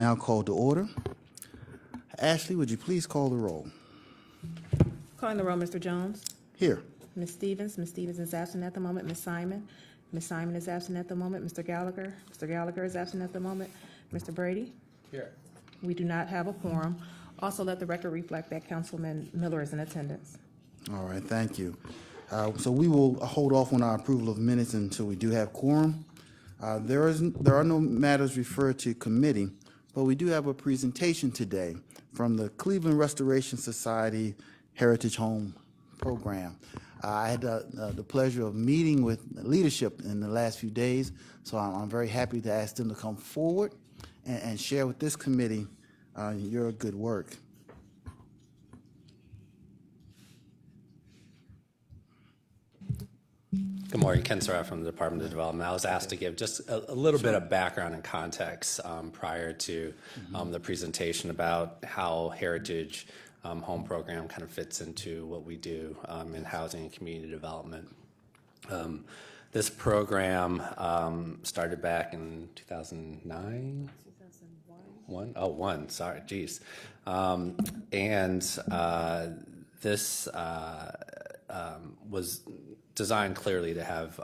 Now called to order. Ashley, would you please call the roll? Calling the roll, Mr. Jones. Here. Ms. Stevens. Ms. Stevens is absent at the moment. Ms. Simon. Ms. Simon is absent at the moment. Mr. Gallagher. Mr. Gallagher is absent at the moment. Mr. Brady. Here. We do not have a quorum. Also, let the record reflect that Councilman Miller is in attendance. All right, thank you. So we will hold off on our approval of minutes until we do have quorum. There are no matters referred to committee, but we do have a presentation today from the Cleveland Restoration Society Heritage Home Program. I had the pleasure of meeting with leadership in the last few days, so I'm very happy to ask them to come forward and share with this committee your good work. Good morning, Ken Surratt from the Department of Development. I was asked to give just a little bit of background and context prior to the presentation about how Heritage Home Program kind of fits into what we do in housing and community development. This program started back in 2009? 2001. Oh, one, sorry, geez. This was designed clearly to have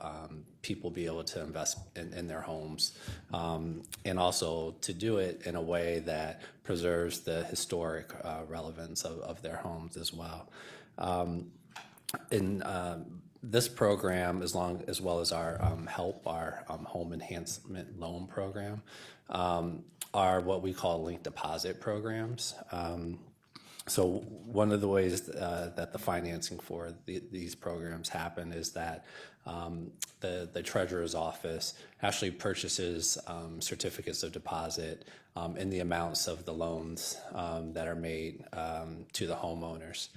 people be able to invest in their homes, and also to do it in a way that preserves the historic relevance of their homes as well. This program, as well as our our home enhancement loan program, are what we call linked deposit programs. So one of the ways that the financing for these programs happen is that the Treasurer's Office actually purchases certificates of deposit in the amounts of the loans that are made to the homeowners.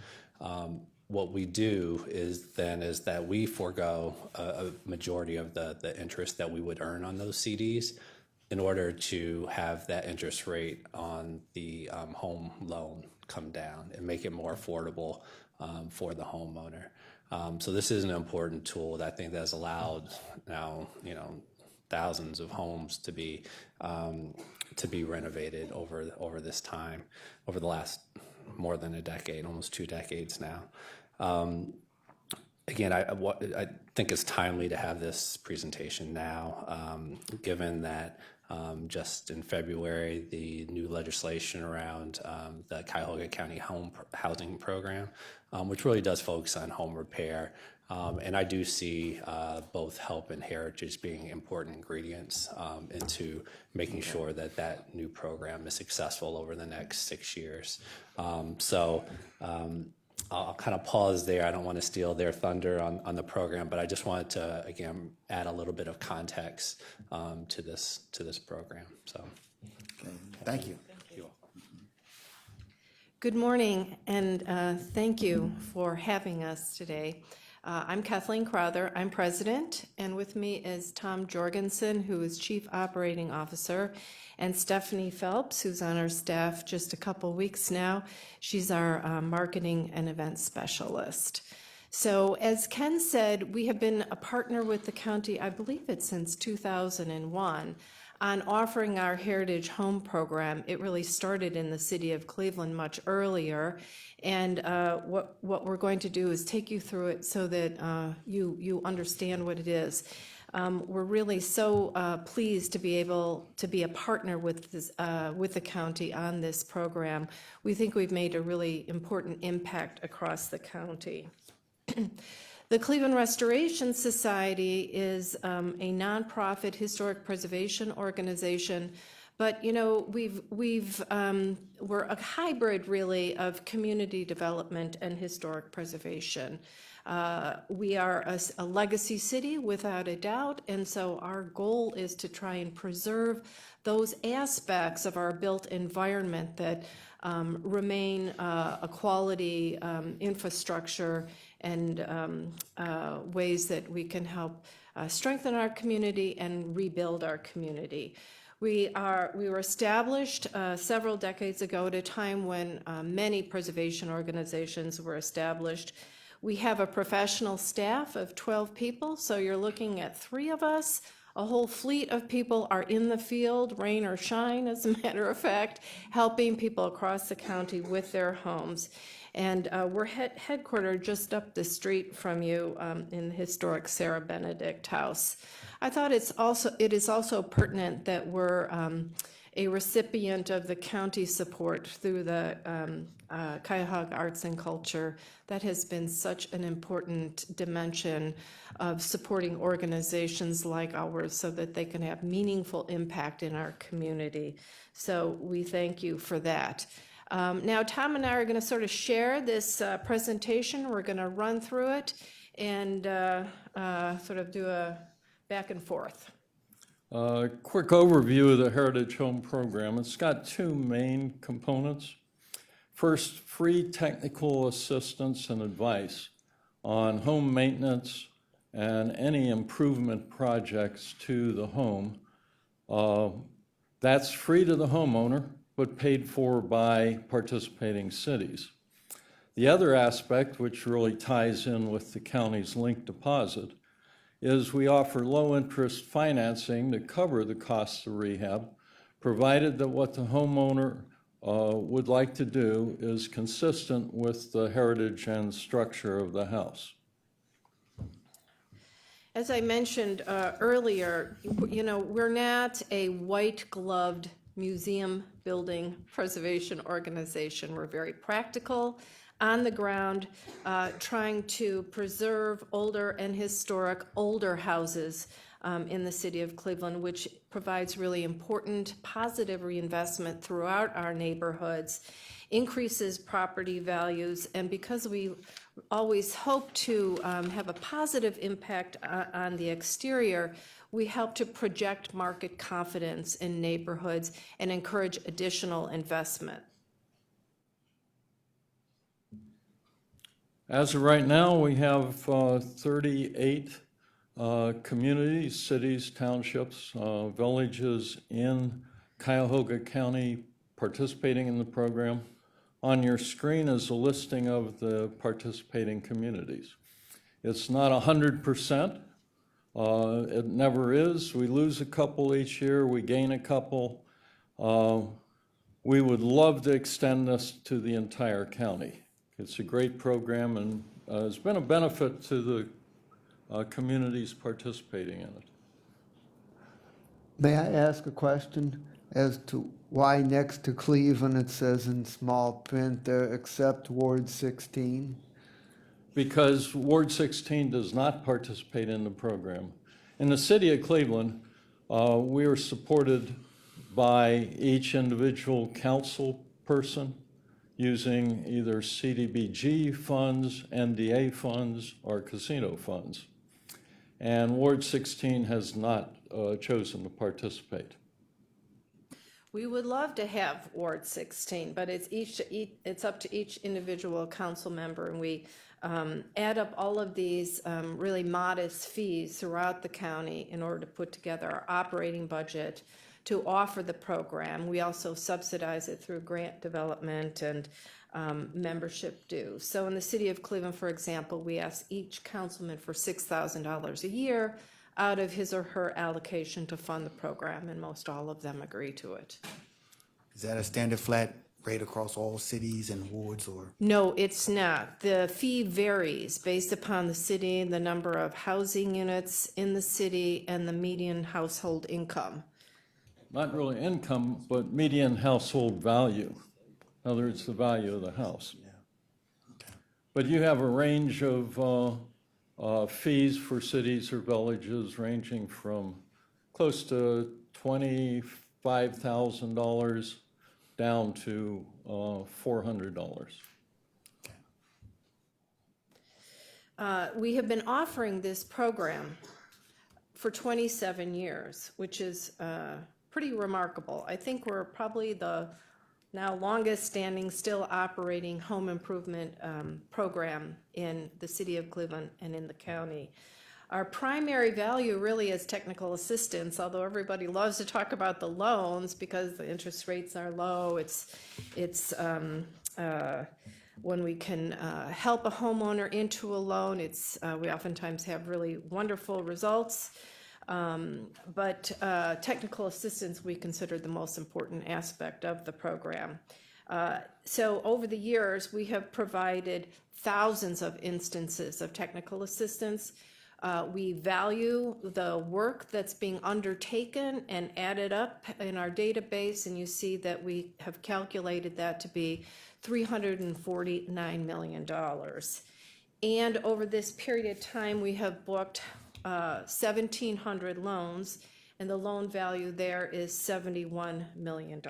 What we do is that we forego a majority of the interest that we would earn on those CDs in order to have that interest rate on the home loan come down and make it more affordable for the homeowner. So this is an important tool that I think that has allowed now, thousands of homes to be renovated over this time, over the last more than a decade, almost 2 decades now. Again, I think it's timely to have this presentation now, given that just in February, the new legislation around the Tioga County Housing Program, which really does focus on home repair. And I do see both help and heritage being important ingredients into making sure that new program is successful over the next 6 years. I'll kind of pause there. I don't want to steal their thunder on the program, but I just wanted to, again, add a little bit of context to this program. So, Okay, thank you. Good morning, and thank you for having us today. I'm Kathleen Crowther. I'm president, and with me is Tom Jorgensen, who is Chief Operating Officer, and Stephanie Phelps, who's on our staff just a couple weeks now. She's our marketing and events specialist. So as Ken said, we have been a partner with the county, I believe it's since 2001, on offering our Heritage Home Program. It really started in the city of Cleveland much earlier. And what we're going to do is take you through it so that you understand what it is. We're really so pleased to be able to be a partner with the county on this program. We think we've made a really important impact across the county. The Cleveland Restoration Society is a nonprofit historic preservation organization, but we're a hybrid really of community development and historic preservation. We are a legacy city without a doubt, and so our goal is to try and preserve those aspects of our built environment that remain a quality infrastructure and ways that we can help strengthen our community and rebuild our community. We were established several decades ago at a time when many preservation organizations were established. We have a professional staff of 12 people, so you're looking at 3 of us A whole fleet of people are in the field, rain or shine, as a matter of fact, helping people across the county with their homes. And we're headquartered just up the street from you in the historic Sarah Benedict House. I thought it is also pertinent that we're a recipient of the county support through the Cuyahoga Arts and Culture. That has been such an important dimension of supporting organizations like ours so that they can have meaningful impact in our community. So we thank you for that. Now, Tom and I are going to sort of share this presentation. We're going to run through it and sort of do a back and forth. Quick overview of the Heritage Home Program. It's got two main components. First, free technical assistance and advice on home maintenance and any improvement projects to the home. That's free to the homeowner, but paid for by participating cities. The other aspect, which really ties in with the county's linked deposit, is we offer low-interest financing to cover the costs of rehab, provided that what the homeowner would like to do is consistent with the heritage and structure of the house. As I mentioned earlier, you know, we're not a white-gloved museum building preservation organization. We're very practical, on the ground, trying to preserve older and historic older houses in the city of Cleveland, which provides really important positive reinvestment throughout our neighborhoods, increases property values, and because we always hope to have a positive impact on the exterior, we help to project market confidence in neighborhoods and encourage additional investment. As of right now, we have 38 communities, cities, townships, villages in Cuyahoga County participating in the program. On your screen is a listing of the participating communities. It's not 100%. It never is. We lose a couple each year. We gain a couple. We would love to extend this to the entire county. It's a great program and has been a benefit to the communities participating in it. May I ask a question as to why next to Cleveland it says in small print there except Ward 16? Because Ward 16 does not participate in the program. In the city of Cleveland, we are supported by each individual council person using either CDBG funds, NDA funds, or casino funds. And Ward 16 has not chosen to participate. We would love to have Ward 16, but it's up to each individual council member, and we add up all of these really modest fees throughout the county in order to put together our operating budget to offer the program. We also subsidize it through grant development and membership dues. So in the city of Cleveland, for example, we ask each councilman for $6,000 a year out of his or her allocation to fund the program, and most all of them agree to it. Is that a standard flat rate across all cities and wards, or? No, it's not. The fee varies based upon the city, the number of housing units in the city, and the median household income. Not really income, but median household value. In other words, the value of the house. But you have a range of fees for cities or villages ranging from close to $25,000 down to $400. We have been offering this program for 27 years, which is pretty remarkable. I think we're probably the now longest standing, still operating home improvement program in the city of Cleveland and in the county. Our primary value really is technical assistance, although everybody loves to talk about the loans because the interest rates are low. It's when we can help a homeowner into a loan, we oftentimes have really wonderful results. But technical assistance we consider the most important aspect of the program. So over the years, we have provided thousands of instances of technical assistance. We value the work that's being undertaken and added up in our database, and you see that we have calculated that to be $349 million. And over this period of time, we have booked 1,700 loans, and the loan value there is $71 million.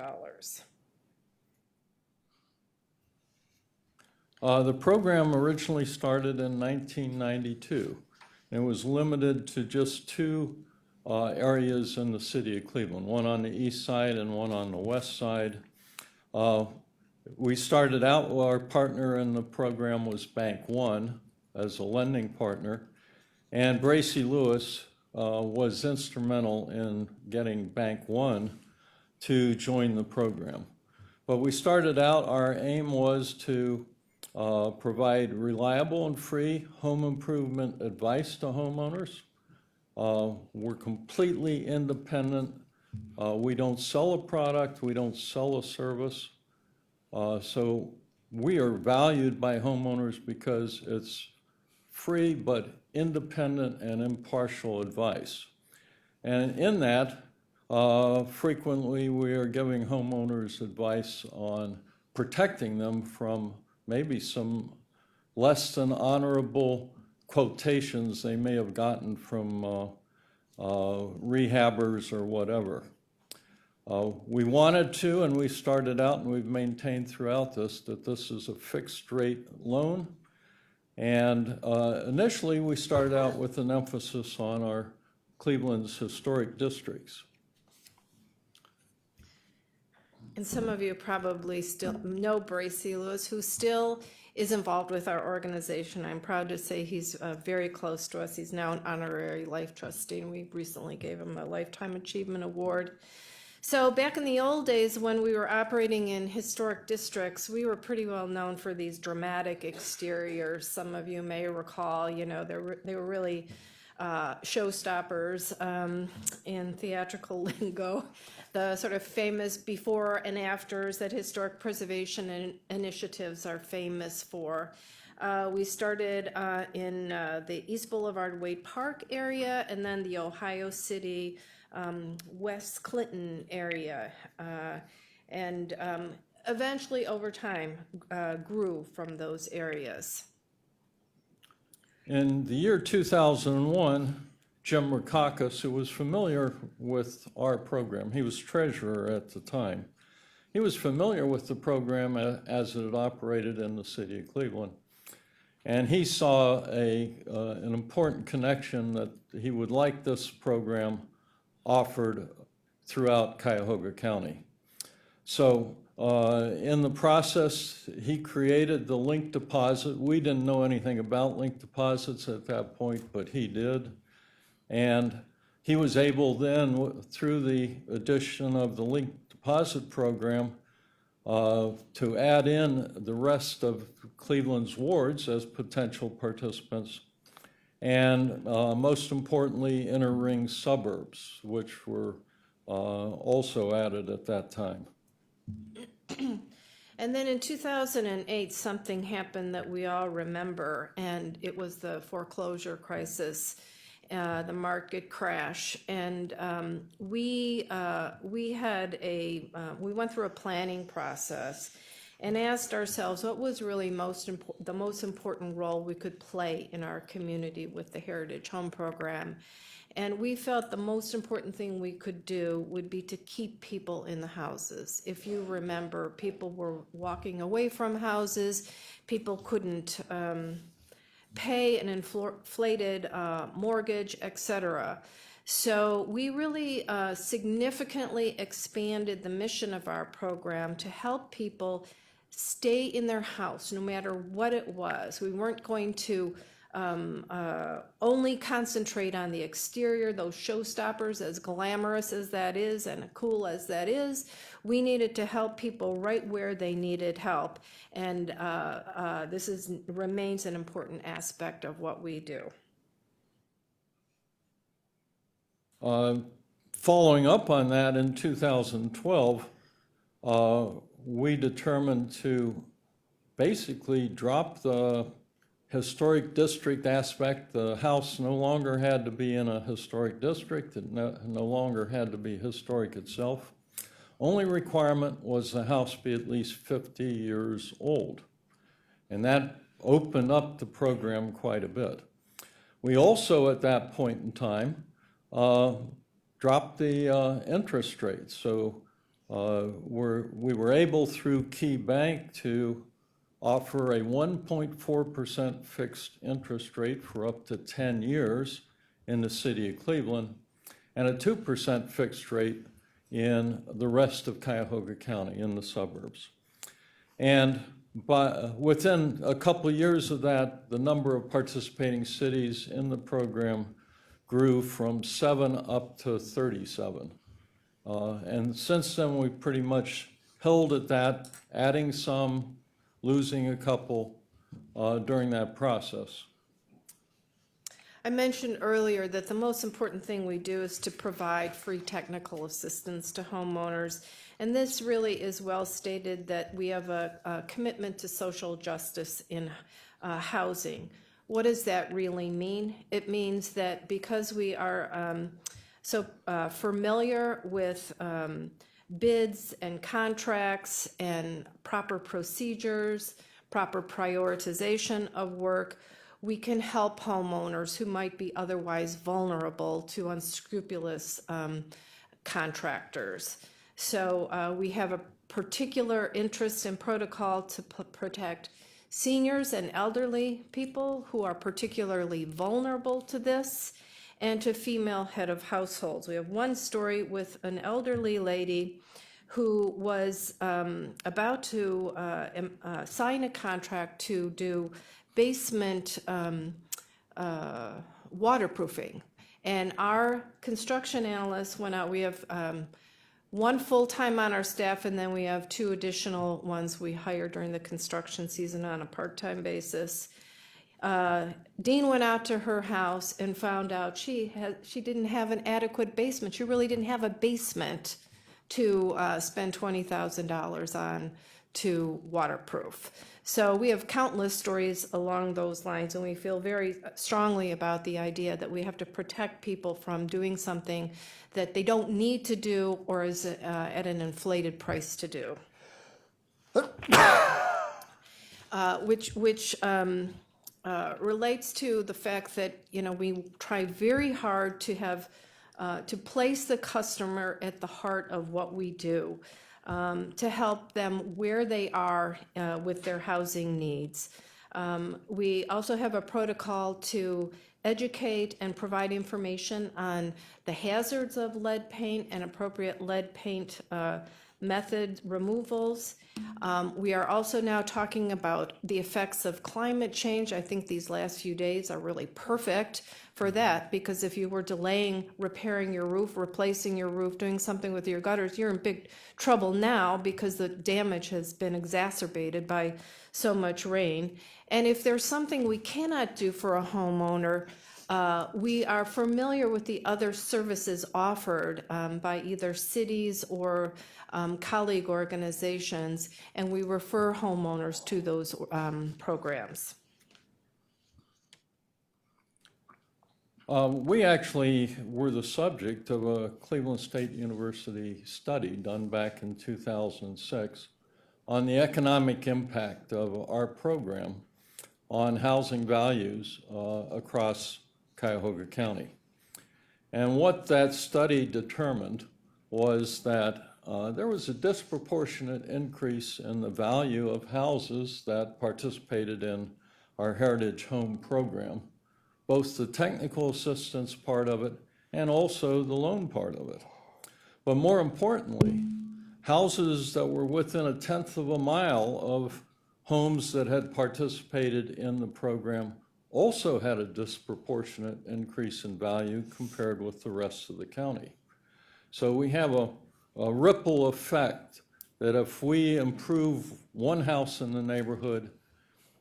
The program originally started in 1992. It was limited to just two areas in the city of Cleveland, one on the east side and one on the west side. We started out, our partner in the program was Bank One as a lending partner, and Bracy Lewis was instrumental in getting Bank One to join the program. But we started out, our aim was to provide reliable and free home improvement advice to homeowners. We're completely independent. We don't sell a product, we don't sell a service. So we are valued by homeowners because it's free but independent and impartial advice. And in that, frequently we are giving homeowners advice on protecting them from maybe some less than honorable quotations they may have gotten from rehabbers or whatever. We wanted to, and we started out, and we've maintained throughout this, that this is a fixed rate loan. And initially, we started out with an emphasis on our Cleveland's historic districts. And some of you probably still know Bracy Lewis, who still is involved with our organization. I'm proud to say he's very close to us. He's now an honorary life trustee, and we recently gave him a Lifetime Achievement Award. So back in the old days when we were operating in historic districts, we were pretty well known for these dramatic exteriors. Some of you may recall, you know, they were really showstoppers in theatrical lingo. The sort of famous before and afters that historic preservation initiatives are famous for. We started in the East Boulevard Wade Park area, and then the Ohio City West Clinton area, and eventually over time grew from those areas. In the year 2001, Jim Rakakis, who was familiar with our program, he was treasurer at the time, he was familiar with the program as it had operated in the city of Cleveland. And he saw an important connection that he would like this program offered throughout Cuyahoga County. So in the process, he created the link deposit. We didn't know anything about link deposits at that point, but he did. And he was able then, through the addition of the link deposit program, to add in the rest of Cleveland's wards as potential participants, and most importantly, inner ring suburbs, which were also added at that time. And then in 2008, something happened that we all remember, and it was the foreclosure crisis, the market crash. And we went through a planning process and asked ourselves what was really the most important role we could play in our community with the Heritage Home Program. And we felt the most important thing we could do would be to keep people in the houses. If you remember, people were walking away from houses, people couldn't pay an inflated mortgage, etc. So we really significantly expanded the mission of our program to help people stay in their house no matter what it was. We weren't going to only concentrate on the exterior, those showstoppers, as glamorous as that is and cool as that is. We needed to help people right where they needed help, and this remains an important aspect of what we do. Following up on that, in 2012, we determined to basically drop the historic district aspect. The house no longer had to be in a historic district. It no longer had to be historic itself. Only requirement was the house be at least 50 years old. And that opened up the program quite a bit. We also, at that point in time, dropped the interest rate. So we were able through Key Bank to offer a 1.4% fixed interest rate for up to 10 years in the city of Cleveland, and a 2% fixed rate in the rest of Cuyahoga County in the suburbs. And within a couple of years of that, the number of participating cities in the program grew from 7 up to 37. And since then, we've pretty much held at that, adding some, losing a couple during that process. I mentioned earlier that the most important thing we do is to provide free technical assistance to homeowners. And this really is well stated that we have a commitment to social justice in housing. What does that really mean? It means that because we are so familiar with bids and contracts and proper procedures, proper prioritization of work, we can help homeowners who might be otherwise vulnerable to unscrupulous contractors. So we have a particular interest in protocol to protect seniors and elderly people who are particularly vulnerable to this, and to female head of households. We have one story with an elderly lady who was about to sign a contract to do basement waterproofing. And our construction analyst went out. We have one full-time on our staff, and then we have 2 additional ones we hire during the construction season on a part-time basis. Dean went out to her house and found out she didn't have an adequate basement. She really didn't have a basement to spend $20,000 on to waterproof. So we have countless stories along those lines, and we feel very strongly about the idea that we have to protect people from doing something that they don't need to do or is at an inflated price to do. Which relates to the fact that, you know, we try very hard to have to place the customer at the heart of what we do, to help them where they are with their housing needs. We also have a protocol to educate and provide information on the hazards of lead paint and appropriate lead paint method removals. We are also now talking about the effects of climate change. I think these last few days are really perfect for that, because if you were delaying repairing your roof, replacing your roof, doing something with your gutters, you're in big trouble now because the damage has been exacerbated by so much rain. And if there's something we cannot do for a homeowner, we are familiar with the other services offered by either cities or colleague organizations, and we refer homeowners to those programs. We actually were the subject of a Cleveland State University study done back in 2006 on the economic impact of our program on housing values across Cuyahoga County. And what that study determined was that there was a disproportionate increase in the value of houses that participated in our Heritage Home program, both the technical assistance part of it and also the loan part of it. But more importantly, houses that were within 1/10 of a mile of homes that had participated in the program also had a disproportionate increase in value compared with the rest of the county. So we have a ripple effect that if we improve one house in the neighborhood,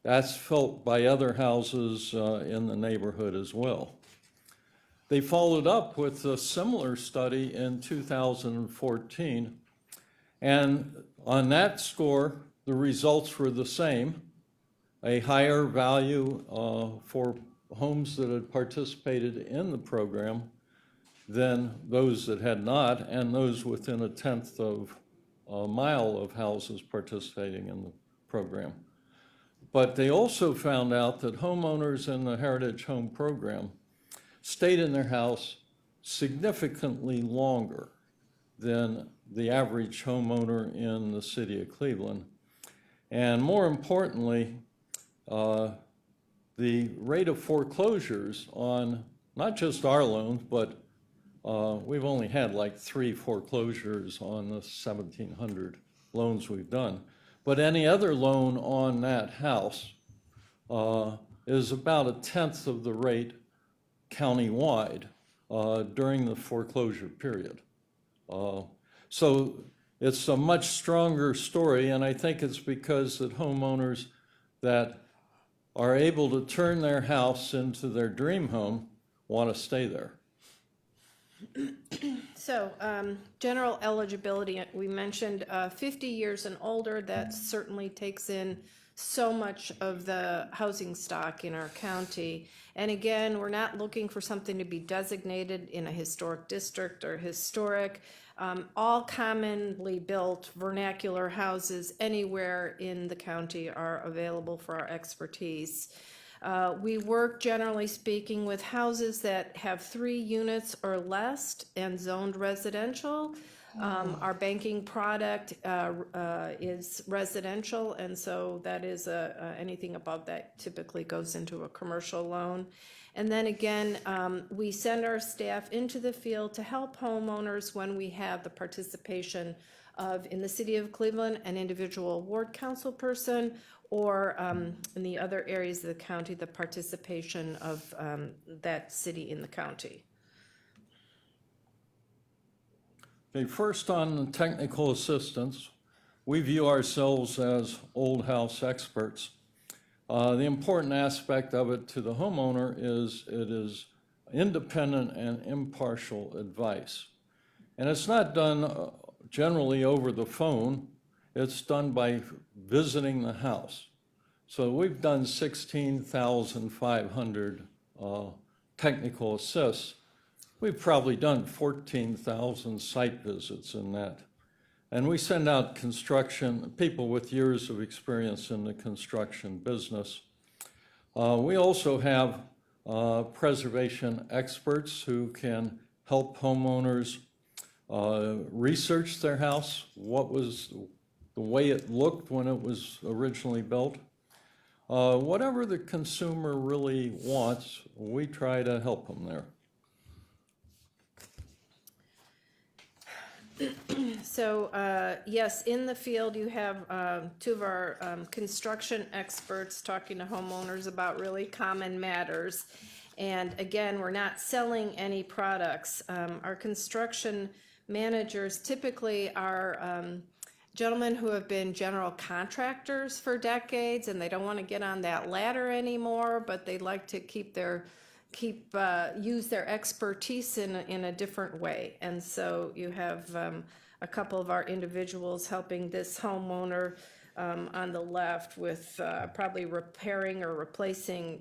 that's felt by other houses in the neighborhood as well. They followed up with a similar study in 2014, and on that score, the results were the same, a higher value for homes that had participated in the program than those that had not, and those within a tenth of a mile of houses participating in the program. But they also found out that homeowners in the Heritage Home Program stayed in their house significantly longer than the average homeowner in the city of Cleveland. And more importantly, the rate of foreclosures on not just our loans, but we've only had like 3 foreclosures on the 1,700 loans we've done. But any other loan on that house is about a tenth of the rate countywide during the foreclosure period. So it's a much stronger story, and I think it's because that homeowners that are able to turn their house into their dream home want to stay there. So, general eligibility, we mentioned 50 years and older. That certainly takes in so much of the housing stock in our county. And again, we're not looking for something to be designated in a historic district or historic. All commonly built vernacular houses anywhere in the county are available for our expertise. We work, generally speaking, with houses that have 3 units or less and zoned residential. Our banking product is residential, and so that is anything above that typically goes into a commercial loan. And then again, we send our staff into the field to help homeowners when we have the participation of, in the city of Cleveland, an individual ward council person, or in the other areas of the county, the participation of that city in the county. Okay, first on technical assistance, we view ourselves as old house experts. The important aspect of it to the homeowner is it is independent and impartial advice. And it's not done generally over the phone. It's done by visiting the house. So we've done 16,500 technical assists. We've probably done 14,000 site visits in that. And we send out people with years of experience in the construction business. We also have preservation experts who can help homeowners research their house, what was the way it looked when it was originally built. Whatever the consumer really wants, we try to help them there. So, yes, in the field, you have 2 of our construction experts talking to homeowners about really common matters. And again, we're not selling any products. Our construction managers typically are gentlemen who have been general contractors for decades, and they don't want to get on that ladder anymore, but they like to use their expertise in a different way. And so you have a couple of our individuals helping this homeowner on the left with probably repairing or replacing,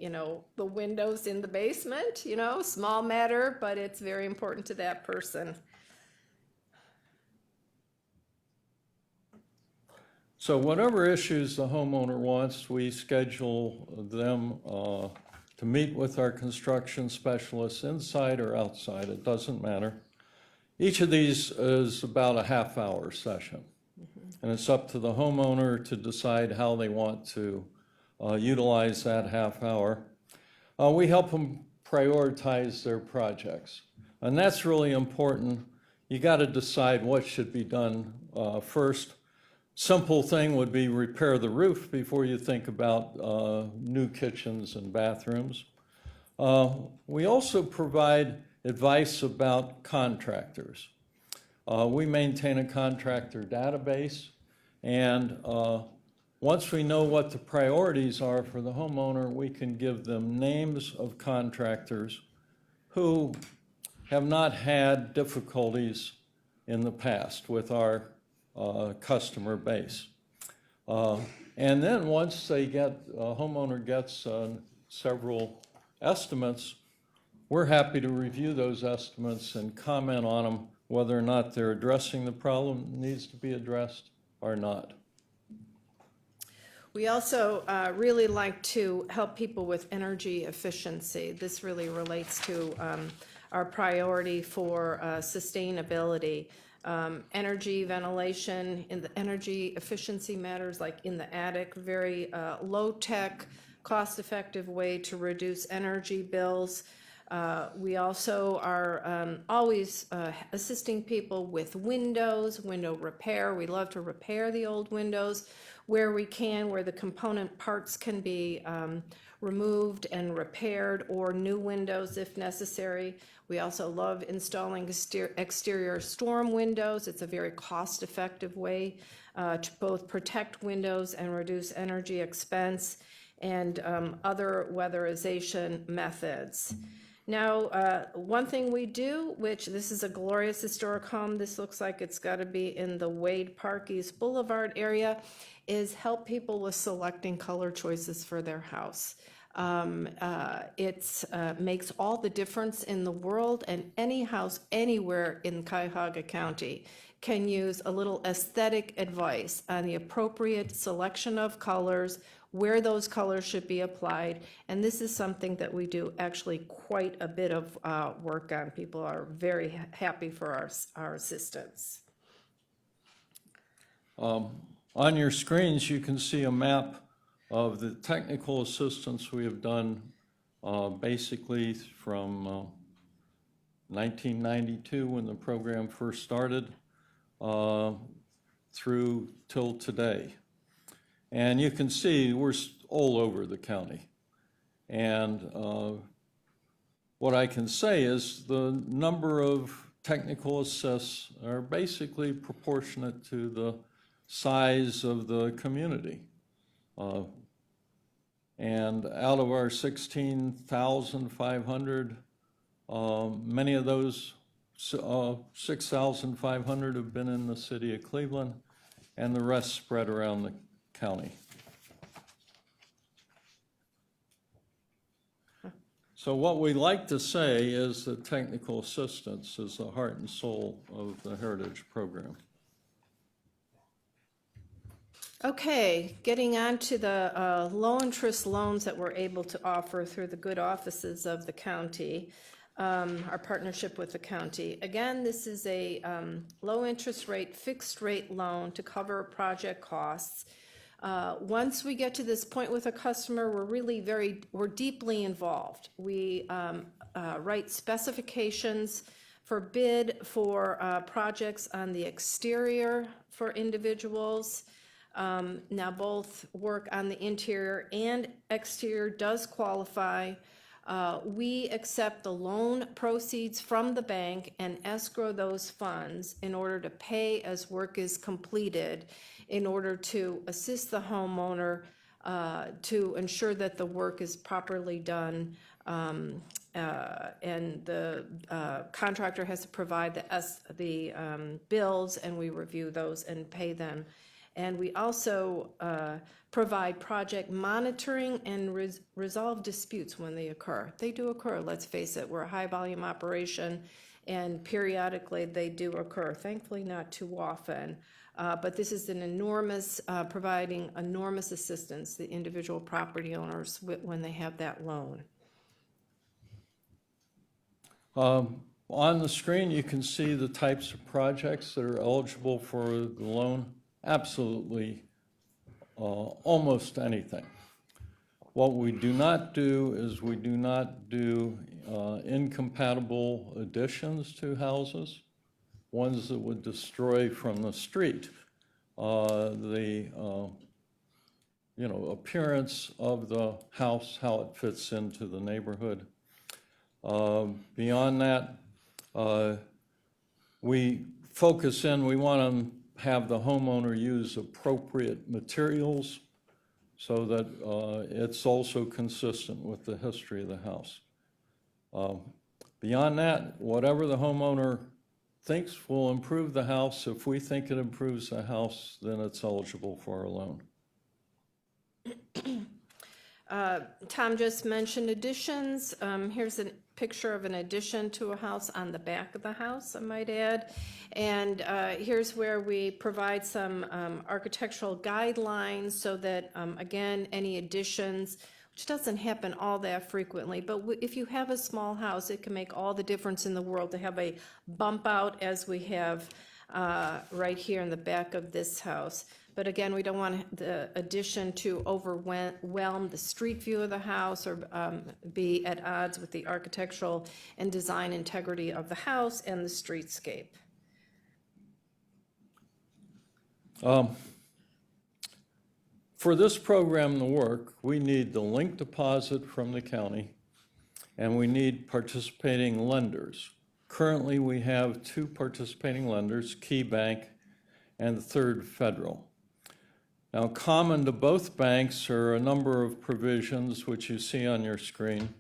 the windows in the basement, small matter, but it's very important to that person. So whatever issues the homeowner wants, we schedule them to meet with our construction specialists inside or outside, it doesn't matter. Each of these is about a half-hour session. And it's up to the homeowner to decide how they want to utilize that half hour. We help them prioritize their projects. And that's really important. You got to decide what should be done first. Simple thing would be repair the roof before you think about new kitchens and bathrooms. We also provide advice about contractors. We maintain a contractor database, and once we know what the priorities are for the homeowner, we can give them names of contractors who have not had difficulties in the past with our customer base. And then once a homeowner gets several estimates, we're happy to review those estimates and comment on them, whether or not they're addressing the problem that needs to be addressed or not. We also really like to help people with energy efficiency. This really relates to our priority for sustainability. Energy, ventilation, in the energy efficiency matters, like in the attic, very low-tech, cost-effective way to reduce energy bills. We also are always assisting people with window repair. We love to repair the old windows where we can, where the component parts can be removed and repaired, or new windows if necessary. We also love installing exterior storm windows. It's a very cost-effective way to both protect windows and reduce energy expense, and other weatherization methods. Now, one thing we do, which this is a glorious historic home, this looks like it's got to be in the Wade Park East Boulevard area, is help people with selecting color choices for their house. It makes all the difference in the world, and any house anywhere in Cuyahoga County can use a little aesthetic advice on the appropriate selection of colors, where those colors should be applied, and this is something that we do actually quite a bit of work on. People are very happy for our assistance. On your screens, you can see a map of the technical assistance we have done basically from 1992, when the program first started, through till today. And you can see we're all over the county. And what I can say is the number of technical assists are basically proportionate to the size of the community. And out of our 16,500, many of those 6,500 have been in the city of Cleveland, and the rest spread around the county. So what we like to say is that technical assistance is the heart and soul of the Heritage Program. Okay, getting on to the low-interest loans that we're able to offer through the good offices of the county, our partnership with the county. Again, this is a low-interest rate, fixed-rate loan to cover project costs. Once we get to this point with a customer, we're deeply involved. We write specifications for bid for projects on the exterior for individuals. Now both work on the interior and exterior does qualify. We accept the loan proceeds from the bank and escrow those funds in order to pay as work is completed, in order to assist the homeowner to ensure that the work is properly done, and the contractor has to provide the bills, and we review those and pay them. And we also provide project monitoring and resolve disputes when they occur. They do occur, let's face it. We're a high-volume operation, and periodically they do occur. Thankfully, not too often. But this is an enormous, providing enormous assistance to the individual property owners when they have that loan. On the screen, you can see the types of projects that are eligible for the loan. Absolutely, almost anything. What we do not do is we do not do incompatible additions to houses, ones that would destroy from the street the appearance of the house, how it fits into the neighborhood. Beyond that, we focus in, we want to have the homeowner use appropriate materials so that it's also consistent with the history of the house. Beyond that, whatever the homeowner thinks will improve the house, if we think it improves the house, then it's eligible for a loan. Tom just mentioned additions. Here's a picture of an addition to a house on the back of the house, I might add. And here's where we provide some architectural guidelines so that, again, any additions, which doesn't happen all that frequently, but if you have a small house, it can make all the difference in the world to have a bump out as we have right here in the back of this house. But again, we don't want the addition to overwhelm the street view of the house or be at odds with the architectural and design integrity of the house and the streetscape. For this program to work, we need the link deposit from the county, and we need participating lenders. Currently, we have 2 participating lenders, Key Bank and Third Federal. Now, common to both banks are a number of provisions which you see on your screen.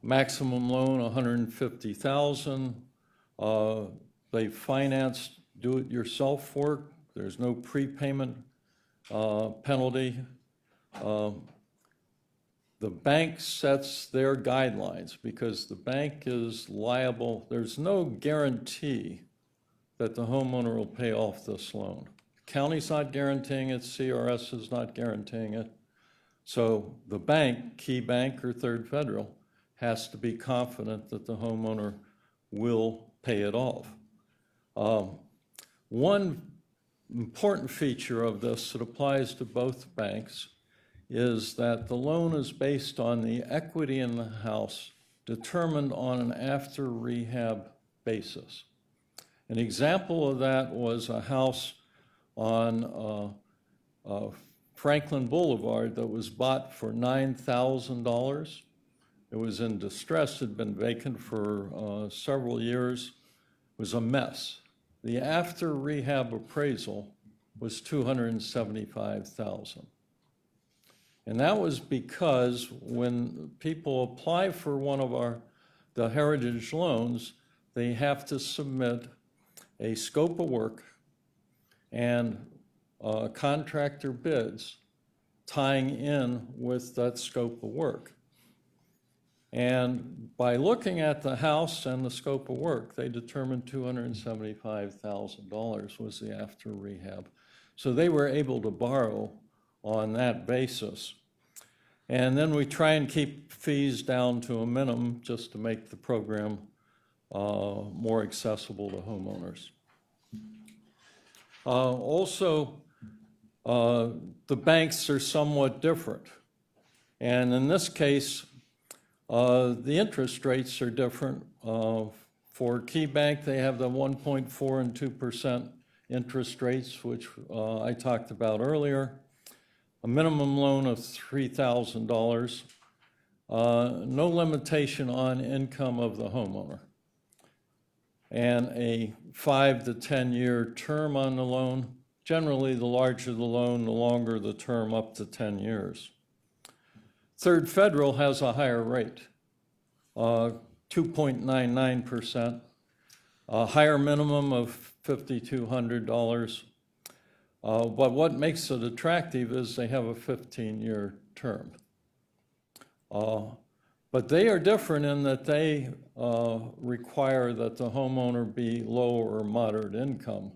Maximum loan, $150,000. They finance do-it-yourself work. There's no prepayment penalty. The bank sets their guidelines because the bank is liable. There's no guarantee that the homeowner will pay off this loan. The county's not guaranteeing it, CRS is not guaranteeing it. So the bank, Key Bank or Third Federal, has to be confident that the homeowner will pay it off. One important feature of this that applies to both banks is that the loan is based on the equity in the house determined on an after rehab basis. An example of that was a house on Franklin Boulevard that was bought for $9,000. It was in distress, had been vacant for several years. It was a mess. The after rehab appraisal was $275,000. And that was because when people apply for one of the heritage loans, they have to submit a scope of work and contractor bids tying in with that scope of work. And by looking at the house and the scope of work, they determined $275,000 was the after rehab. So they were able to borrow on that basis. And then we try and keep fees down to a minimum just to make the program more accessible to homeowners. Also, the banks are somewhat different. And in this case, the interest rates are different. For Key Bank, they have the 1.4 and 2% interest rates, which I talked about earlier. A minimum loan of $3,000. No limitation on income of the homeowner. And a 5 to 10 year term on the loan. Generally, the larger the loan, the longer the term, up to 10 years. Third Federal has a higher rate, 2.99%, a higher minimum of $5,200. But what makes it attractive is they have a 15-year term. But they are different in that they require that the homeowner be low or moderate income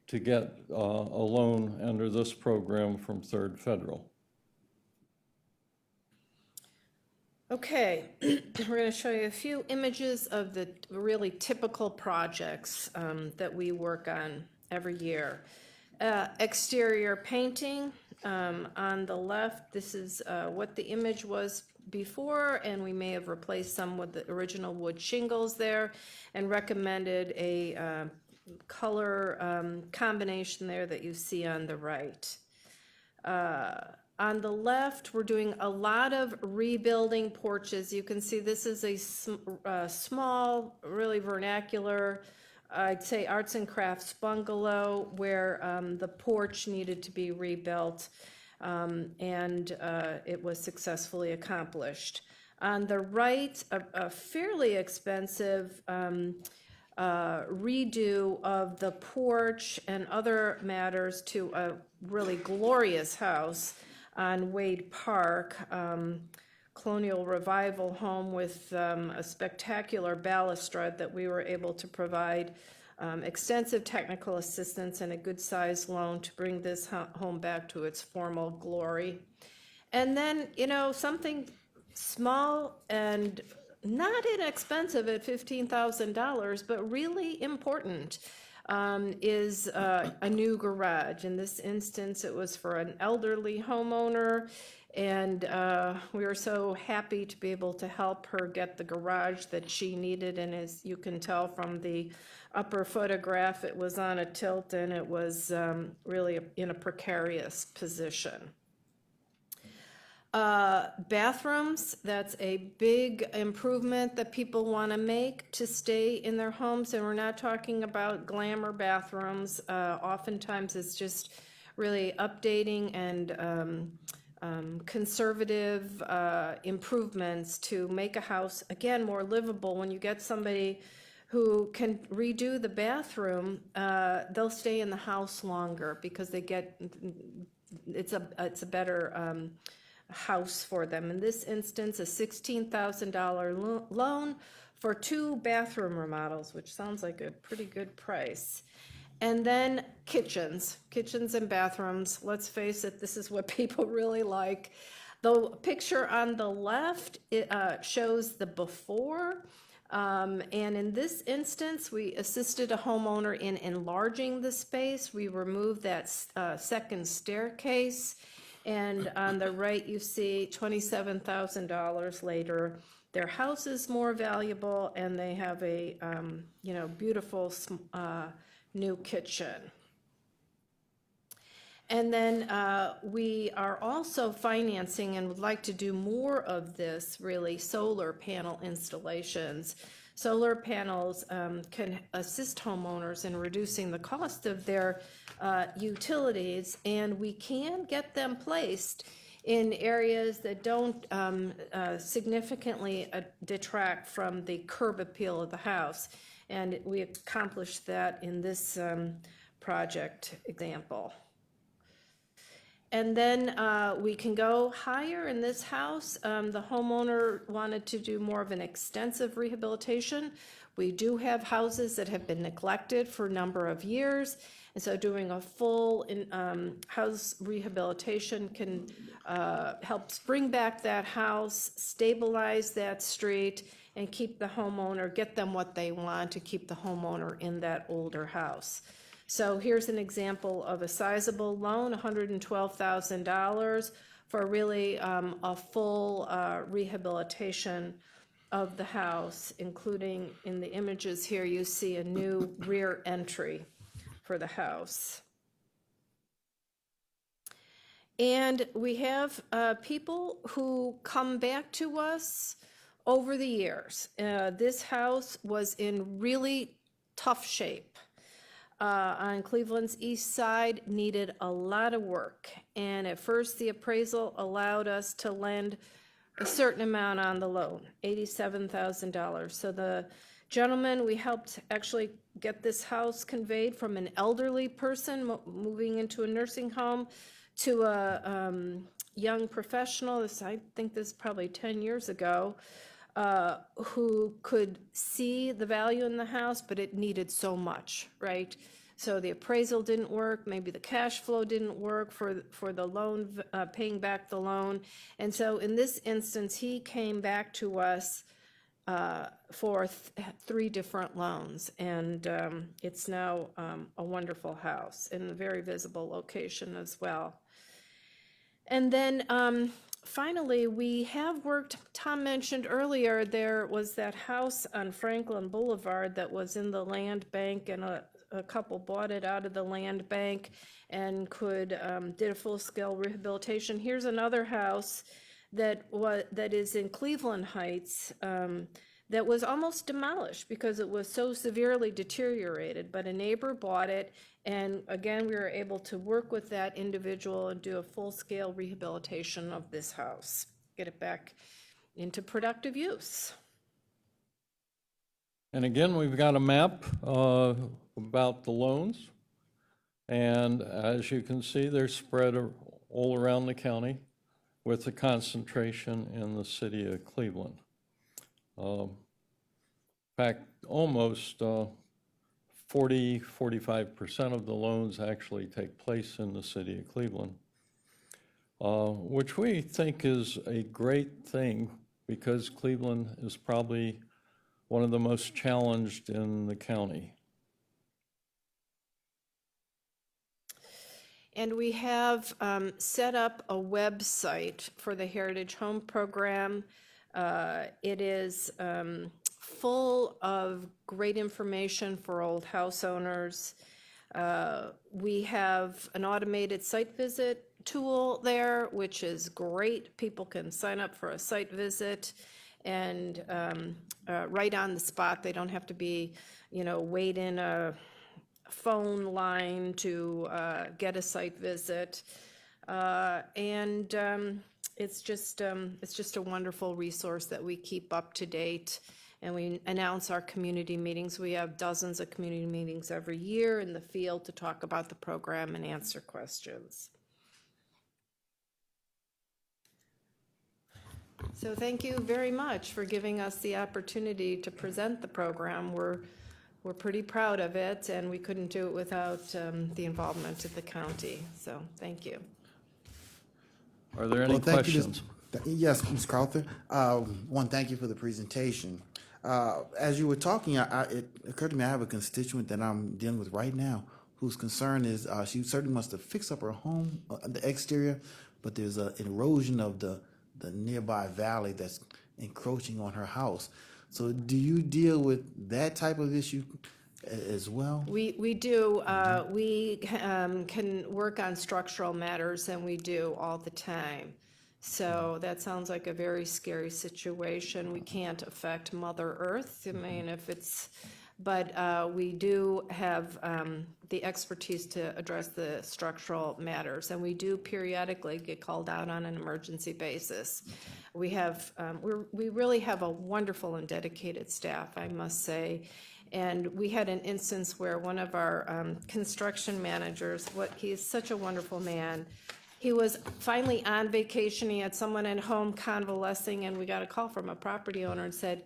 to get a loan under this program from Third Federal. Okay, we're going to show you a few images of the really typical projects that we work on every year. Exterior painting, on the left, this is what the image was before, and we may have replaced some with the original wood shingles there and recommended a color combination there that you see on the right. On the left, we're doing a lot of rebuilding porches. You can see this is a small, really vernacular, I'd say arts and crafts bungalow where the porch needed to be rebuilt, and it was successfully accomplished. On the right, a fairly expensive redo of the porch and other matters to a really glorious house on Wade Park, colonial revival home with a spectacular balustrade that we were able to provide extensive technical assistance and a good-sized loan to bring this home back to its formal glory. And then, something small and not inexpensive at $15,000, but really important, is a new garage. In this instance, it was for an elderly homeowner, and we were so happy to be able to help her get the garage that she needed. And as you can tell from the upper photograph, it was on a tilt, and it was really in a precarious position. Bathrooms, that's a big improvement that people want to make to stay in their homes, and we're not talking about glamour bathrooms. Oftentimes it's just really updating and conservative improvements to make a house, again, more livable. When you get somebody who can redo the bathroom, they'll stay in the house longer because it's a better house for them. In this instance, a $16,000 loan for 2 bathroom remodels, which sounds like a pretty good price. And then kitchens and bathrooms. Let's face it, this is what people really like. The picture on the left, it shows the before. And in this instance, we assisted a homeowner in enlarging the space. We removed that second staircase. And on the right, you see $27,000 later. Their house is more valuable, and they have a beautiful new kitchen. And then we are also financing, and would like to do more of this, really, solar panel installations. Solar panels can assist homeowners in reducing the cost of their utilities, and we can get them placed in areas that don't significantly detract from the curb appeal of the house. And we accomplished that in this project example. And then we can go higher in this house. The homeowner wanted to do more of an extensive rehabilitation. We do have houses that have been neglected for a number of years, and so doing a full house rehabilitation can help bring back that house, stabilize that street, and keep the homeowner, get them what they want to keep the homeowner in that older house. So here's an example of a sizable loan, $112,000 for really a full rehabilitation of the house, including in the images here, you see a new rear entry for the house. And we have people who come back to us over the years. This house was in really tough shape. On Cleveland's east side, needed a lot of work. And at first, the appraisal allowed us to lend a certain amount on the loan, $87,000. So the gentleman, we helped actually get this house conveyed from an elderly person moving into a nursing home to a young professional. I think this is probably 10 years ago. Who could see the value in the house, but it needed so much, right? So the appraisal didn't work, maybe the cash flow didn't work for the loan, paying back the loan. And so in this instance, he came back to us for 3 different loans, and it's now a wonderful house in a very visible location as well. And then finally, we have worked, Tom mentioned earlier, there was that house on Franklin Boulevard that was in the land bank, and a couple bought it out of the land bank and did a full-scale rehabilitation. Here's another house that is in Cleveland Heights that was almost demolished because it was so severely deteriorated, but a neighbor bought it, and again, we were able to work with that individual and do a full-scale rehabilitation of this house, get it back into productive use. And again, we've got a map about the loans. And as you can see, they're spread all around the county with a concentration in the city of Cleveland. In fact, almost 45% of the loans actually take place in the city of Cleveland, which we think is a great thing because Cleveland is probably one of the most challenged in the county. And we have set up a website for the Heritage Home Program. It is full of great information for old house owners. We have an automated site visit tool there, which is great. People can sign up for a site visit and right on the spot. They don't have to be, wait in a phone line to get a site visit. It's just a wonderful resource that we keep up to date, and we announce our community meetings. We have dozens of community meetings every year in the field to talk about the program and answer questions. So thank you very much for giving us the opportunity to present the program. We're pretty proud of it, and we couldn't do it without the involvement of the county. So thank you. Are there any Thank you, questions? Yes, Ms. Crowther. Thank you for the presentation. As you were talking, it occurred to me I have a constituent that I'm dealing with right now whose concern is she certainly wants to fix up her home, the exterior, but there's an erosion of the nearby valley that's encroaching on her house. So do you deal with that type of issue as well? We do. We can work on structural matters, and we do all the time. So that sounds like a very scary situation. We can't affect Mother Earth. I mean, but we do have the expertise to address the structural matters, and we do periodically get called out on an emergency basis. We have, we really have a wonderful and dedicated staff, I must say. And we had an instance where one of our construction managers, he is such a wonderful man. He was finally on vacation. He had someone at home convalescing, and we got a call from a property owner and said,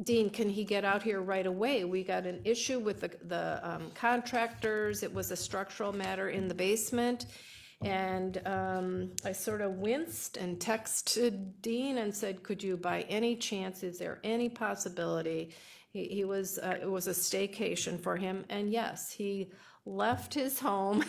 Dean, can he get out here right away? We got an issue with the contractors. It was a structural matter in the basement. And I sort of winced and texted Dean and said, could you by any chance, is there any possibility? It was a staycation for him. And yes, he left his home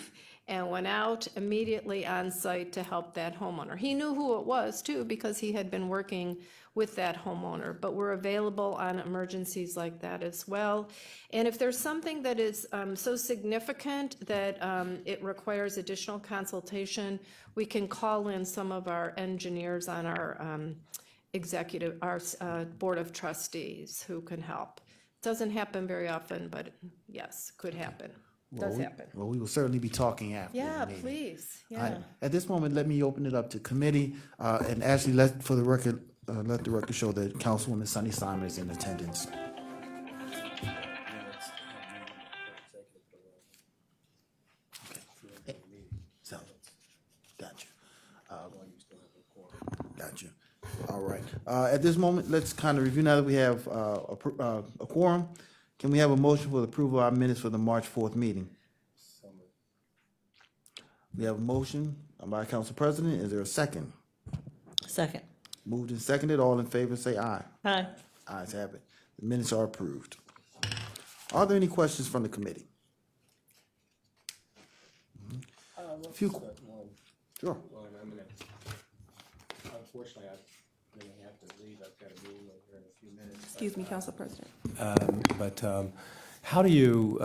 and went out immediately on site to help that homeowner. He knew who it was too, because he had been working with that homeowner, but we're available on emergencies like that as well. And if there's something that is so significant that it requires additional consultation, we can call in some of our engineers on our board of trustees who can help. Doesn't happen very often, but yes, could happen. Does happen. Well, we will certainly be talking after the Yeah, meeting. please. All right. Yeah. At this moment, let me open it up to committee, and actually, let the record show that Councilwoman Sunny Simon is in attendance. Okay. So, gotcha. Gotcha. All right. At this moment, let's kind of review now that we have a quorum. Can we have a motion for the approval of our minutes for the March 4th meeting? We have a motion by Council President. Is there a second? Second. Moved and seconded. All in favor, say aye. Aye. Ayes have it. The minutes are approved. Are there any questions from the committee? A few. Sure. Unfortunately, I'm going to have to leave. I've got a meeting over in a few minutes. Excuse me, Council President. But how do you,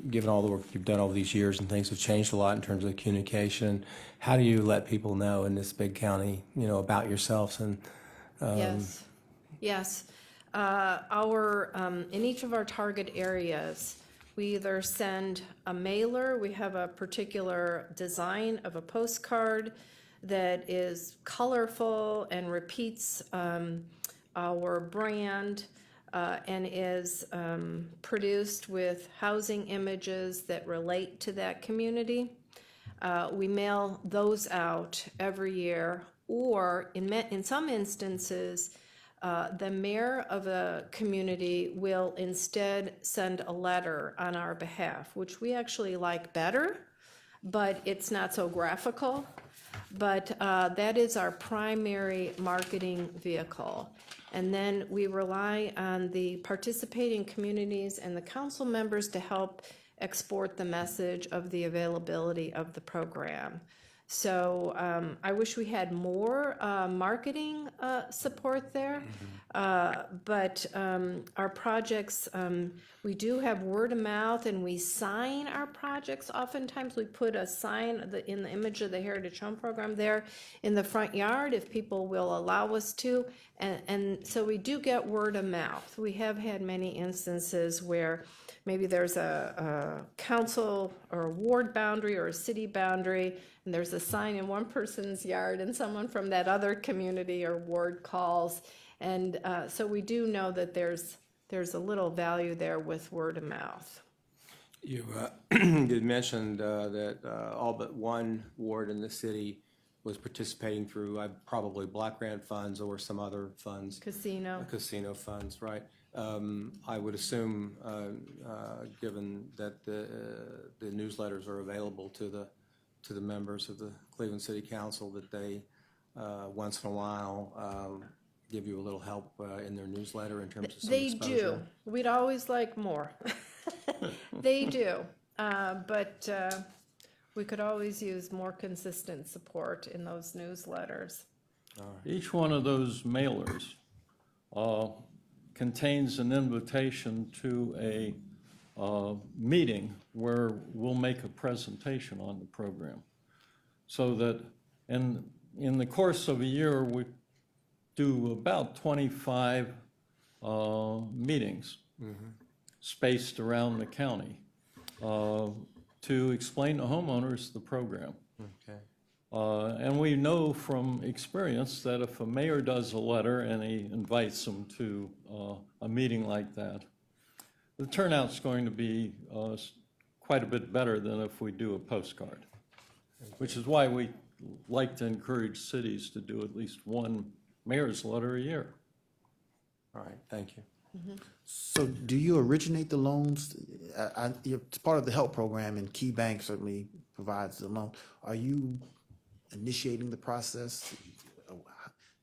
given all the work you've done over these years and things have changed a lot in terms of communication, how do you let people know in this big county, about yourselves? And Yes. In each of our target areas, we either send a mailer, we have a particular design of a postcard that is colorful and repeats our brand and is produced with housing images that relate to that community. We mail those out every year, or in some instances, the mayor of a community will instead send a letter on our behalf, which we actually like better, but it's not so graphical. But that is our primary marketing vehicle. And then we rely on the participating communities and the council members to help export the message of the availability of the program. So I wish we had more marketing support there, but our projects, we do have word of mouth, and we sign our projects. Oftentimes we put a sign in the image of the Heritage Home Program there in the front yard if people will allow us to, and so we do get word of mouth. We have had many instances where maybe there's a council or a ward boundary or a city boundary, and there's a sign in one person's yard, and someone from that other community or ward calls. And so we do know that there's a little value there with word of mouth. You did mention that all but one ward in the city was participating through probably block grant funds or some other funds. Casino. Casino funds, right. I would assume, given that the newsletters are available to the members of the Cleveland City Council, that they once in a while give you a little help in their newsletter in terms of some They exposure. do. We'd always like more. They do. But we could always use more consistent support in those newsletters. Each one of those mailers contains an invitation to a meeting where we'll make a presentation on the program. So that in the course of a year, we do about 25 meetings spaced around the county to explain to homeowners the program. Okay. And we know from experience that if a mayor does a letter and he invites them to a meeting like that, the turnout's going to be quite a bit better than if we do a postcard, which is why we like to encourage cities to do at least one mayor's letter a year. All right, thank you. So do you originate the loans? It's part of the HELP program, and Key Bank certainly provides the loan. Are you initiating the process?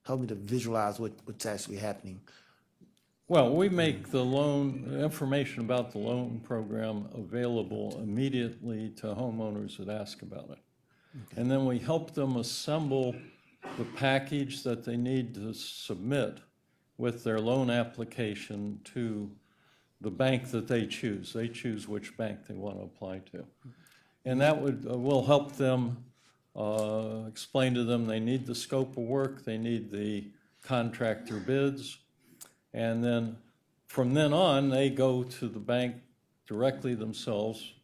Help me to visualize what's actually happening. Well, we make the information about the loan program available immediately to homeowners that ask about it. Okay. And then we help them assemble the package that they need to submit with their loan application to the bank that they choose. They choose which bank they want to apply to. And that will help them explain to them they need the scope of work, they need the contractor bids, and then from then on, they go to the bank directly themselves.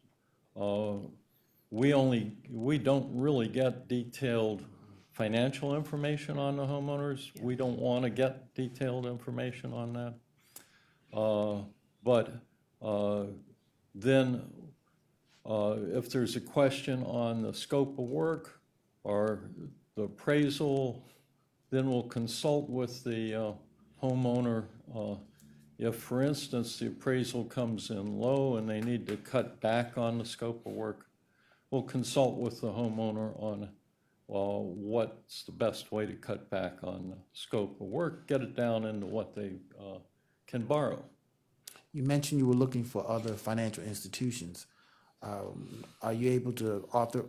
We don't really get detailed financial information on the homeowners. We don't want to get detailed information on that. But then if there's a question on the scope of work or the appraisal, then we'll consult with the homeowner. If, for instance, the appraisal comes in low and they need to cut back on the scope of work, we'll consult with the homeowner on what's the best way to cut back on the scope of work, get it down into what they can borrow. You mentioned you were looking for other financial institutions. Are you able to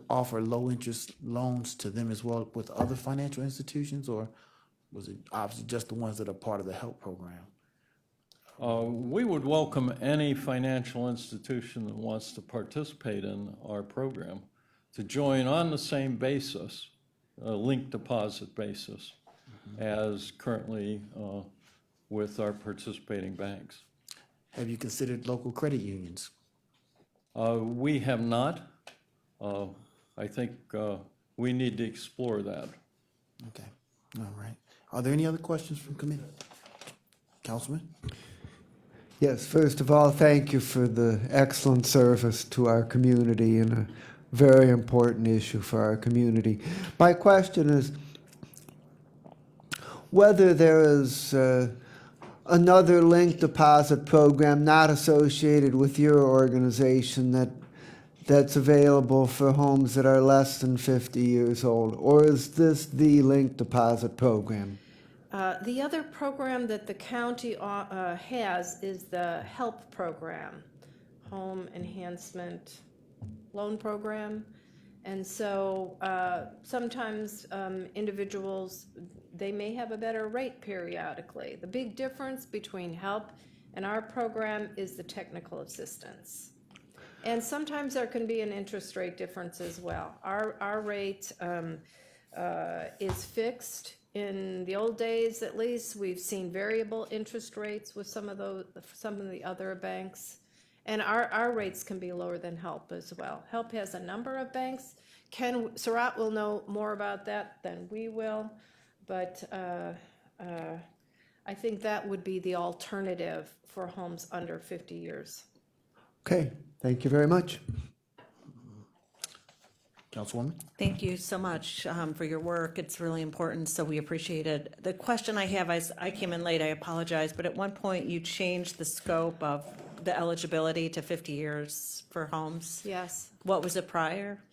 offer low-interest loans to them as well with other financial institutions, or was it obviously just the ones that are part of the HELP program? We would welcome any financial institution that wants to participate in our program to join on the same basis, a linked deposit basis, as currently with our participating banks. Have you considered local credit unions? We have not. I think we need to explore that. Okay, all right. Are there any other questions from committee? Councilman? Yes, first of all, thank you for the excellent service to our community and a very important issue for our community. My question is whether there is another link deposit program not associated with your organization that's available for homes that are less than 50 years old, or is this the link deposit program? The other program that the county has is the HELP program, Home Enhancement Loan Program. And so sometimes individuals, they may have a better rate periodically. The big difference between HELP and our program is the technical assistance. And sometimes there can be an interest rate difference as well. Our rate is fixed. In the old days, at least, we've seen variable interest rates with some of the other banks. And our rates can be lower than HELP as well. HELP has a number of banks. Surratt will know more about that than we will, but I think that would be the alternative for homes under 50 years. Okay, thank you very much. Councilwoman? Thank you so much for your work. It's really important, so we appreciate it. The question I have is, I came in late, I apologize, but at one point you changed the scope of the eligibility to 50 years for homes. Yes. What was it prior?